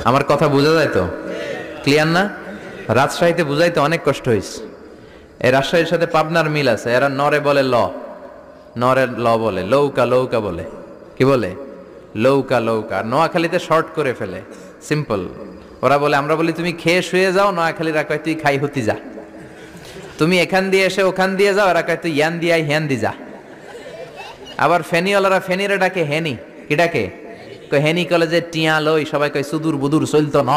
আমার কথা বোঝা যায় তো? ক্লিয়ার না? রাজশাহীতে বুঝাইতে অনেক কষ্ট হয়েছে। এই রাজশাহীর সাথে পাবনার মিল আছে। এরা নরে বলে ল, নরে ল বলে, লৌকা লৌকা বলে। কি বলে? লৌকা লৌকা। নোয়াখালীতে শর্ট করে ফেলে, সিম্পল। ওরা বলে, আমরা বলি তুমি খেয়ে শুয়ে যাও, নোয়াখালীরা কয় তুই খাই হতি যা। তুমি এখান দিয়ে এসে ওখান দিয়ে যাও, এরা কয় তুই ইয়ান দিয়ে হ্যান দি যা। আবার ফেনীওয়ালারা ফেনীরে ডাকে হেনি। কি ডাকে? কয় হেনি কলেজে টিয়া লই, সবাই কয় সুদূর বুদুর চলতো ন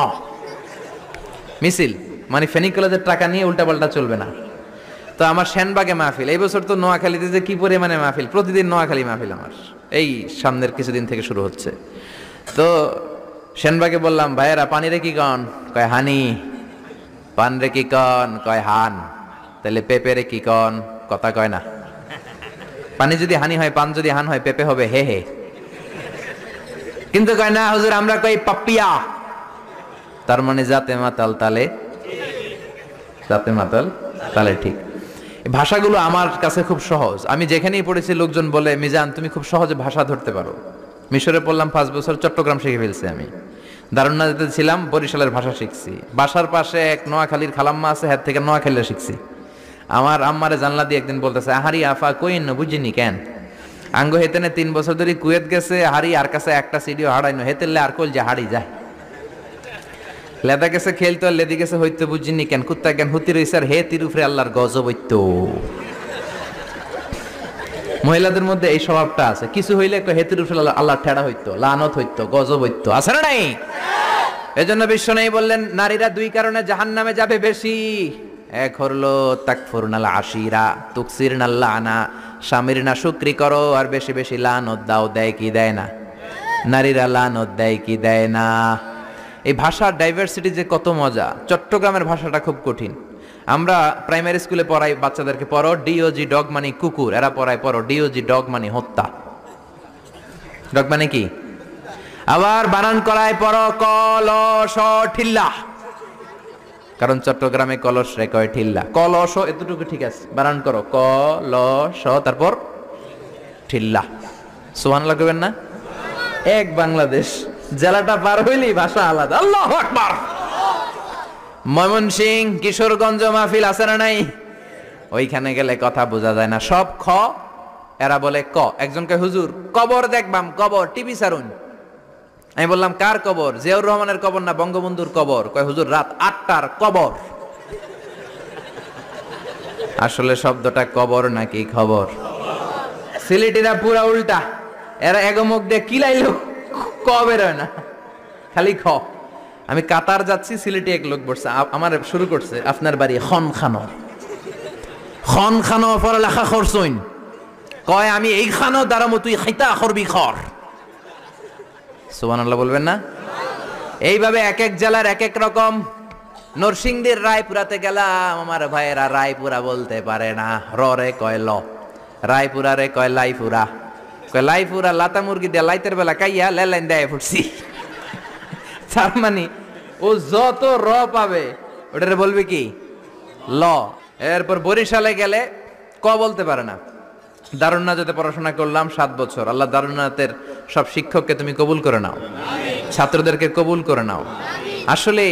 মিছিল। মানে ফেনী কলেজের টাকা নিয়ে উল্টাপাল্টা চলবে না। তো আমার সেনবাগে মাহফিল, এই বছর তো নোয়াখালীতে যে কি পরিমাণে মাহফিল, প্রতিদিন নোয়াখালী মাহফিল আমার এই সামনের কিছুদিন থেকে শুরু হচ্ছে। তো সেনবাগে বললাম, ভাইয়েরা পানি রে কি কন? কয় হানি। পান রে কি কন? কয় হান। তাহলে পেঁপে রে কি কন? কথা কয় না। পানি যদি হানি হয়, পান যদি হান হয়, পেঁপে হবে হে হে। কিন্তু কয় না হুজুর, আমরা কই পাপিয়া। তার মানে জাতে মাতাল তালে, জাতে মাতাল তালে ঠিক। ভাষাগুলো আমার কাছে খুব সহজ। আমি যেখানেই পড়েছি লোকজন বলে, মিজান তুমি খুব সহজে ভাষা ধরতে পারো। মিশরে পড়লাম 5 বছর, চট্টগ্রাম শিখে ফেলছি আমি। দারুন্নাতে ছিলাম, বরিশালের ভাষা শিখছি। বাসার পাশে এক নোয়াখালীর খালাম্মা আছে, হ্যাঁ থেকে নোয়াখালীরা শিখছি। আমার আম্মারে জানলা দিয়ে একদিন বলতেছে, হারি আফা কইন না বুঝিনি কেন আঙ্গ হেতেনে 3 বছর ধরে কুয়েত গেছে, হারি আর কাছে একটা সিডিও হারাইনো হেতেলে আর কল যে হারি যায়। লেদা গেছে খেলতো, আর লেদি গেছে হইতে বুঝিনি কেন, কুত্তা জ্ঞান হুতি রইছে আর হে তিরুফরে আল্লাহর গজব হইত। মহিলাদের মধ্যে এই স্বভাবটা আছে, কিছু হইলে হেতির উপরে আল্লাহ ঠেড়া হইতো, লানত হইতো, গজব হইতো, আছে না নাই? এজন্য বিশ্ব নেই বললেন, নারীরা 2 কারণে জাহান্নামে যাবে বেশি। এক হলো তাকফুরনাল আশিরা তুকসিরনাল লানা, স্বামীর না শুকরি করো আর বেশি বেশি লানত দাও। দেয় কি দেয় না? নারীরা লানত দেয় কি দেয় না? এই ভাষার ডাইভার্সিটি যে কত মজা। চট্টগ্রামের ভাষাটা খুব কঠিন। আমরা প্রাইমারি স্কুলে পড়াই বাচ্চাদেরকে, পড়ো ডিওজি ডগ মানে কুকুর, এরা পড়ায় পড়ো ডিওজি ডগ মানে হত্যা। ডগ মানে কি? আবার বানান করায় পড়ো কলস ঠিল্লা, কারণ চট্টগ্রামে কলস রে কয় ঠিল্লা। কলস এতটুকু ঠিক আছে, বানান করো কলস তারপর ঠিল্লা। সুবহানাল্লাহ কইবেন না? এক বাংলাদেশ, জেলাটা পার হইলেই ভাষা আলাদা। আল্লাহু আকবার। ময়মনসিংহ কিশোরগঞ্জ মাহফিল আছে না নাই? ওইখানে গেলে কথা বোঝা যায় না, সব খ, এরা বলে ক। একজনকে হুজুর কবর দেখবাম, কবর টিভি সারুন। আমি বললাম কার কবর? জিয়াউর রহমানের কবর না বঙ্গবন্ধুর কবর? কয় হুজুর রাত 8টার কবর। আসলে শব্দটা কবর নাকি খবর? সিলেটিরা পুরা উল্টা, এরা এগমুখ দিয়ে কিলাইলো ক বের হয় না, খালি খ। আমি কাতার যাচ্ছি, সিলেটি এক লোক বসছে, আমার শুরু করছে, আপনার বাড়ি খন খানো, খন খানো পড়ালেখা করছইন? কয় আমি এই খানো দাঁড়ামো, তুই খাইতা করবি খর। সুবহানাল্লাহ বলবেন না? এইভাবে এক এক জেলার এক এক রকম। নরসিংদীর রায়পুরাতে গেলাম, আমার ভাইয়েরা রায়পুরা বলতে পারে না, র রে কয় ল। রায়পুরা রে কয় লাইপুরা, কয় লাইপুরা লাতা মুরগি দিয়ে লাইতের বেলা কাইয়া লেলাইন দেয় ফুটছি। তার মানে ও যত র পাবে ওটারে বলবে কি ল। এরপর বরিশালে গেলে ক বলতে পারে না। দারুন্নাতে পড়াশোনা করলাম 7 বছর। আল্লাহ দারুন্নাতের সব শিক্ষককে তুমি কবুল করে নাও, ছাত্রদেরকে কবুল করে নাও। আসলে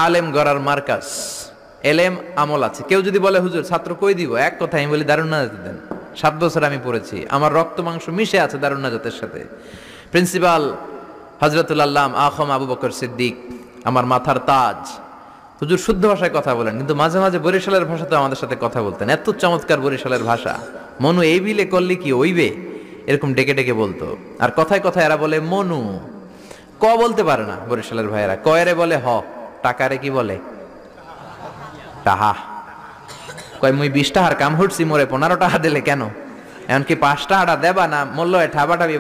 আলেম গড়ার মার্কাজ, এলেম আমল আছে। কেউ যদি বলে হুজুর ছাত্র কই দিব, এক কথা আমি বলি দারুন্নাতে দেন। 7 বছর আমি পড়েছি, আমার রক্ত মাংস মিশে আছে দারুন্নাতের সাথে। প্রিন্সিপাল হযরতুল আল্লাম আখম আবু বকর সিদ্দিক আমার মাথার তাজ। হুজুর শুদ্ধ ভাষায় কথা বলেন, কিন্তু মাঝে মাঝে বরিশালের ভাষাতে আমাদের সাথে কথা বলতেন। এত চমৎকার বরিশালের ভাষা, মনু এই বিলে করলে কি ওইবে, এরকম ডেকে ডেকে বলতো। আর কথায় কথায় এরা বলে মনু, ক বলতে পারে না বরিশালের ভাইয়েরা। কয়রে বলে হ, টাকারে কি বলে টাহা। কয় মুই 20 টাকার কাম হচ্ছি, মোরে 15 টাকা দিলে কেন? এমনকি 5 টাকাটা দেবা না, মূল্য ঠাবাটাবি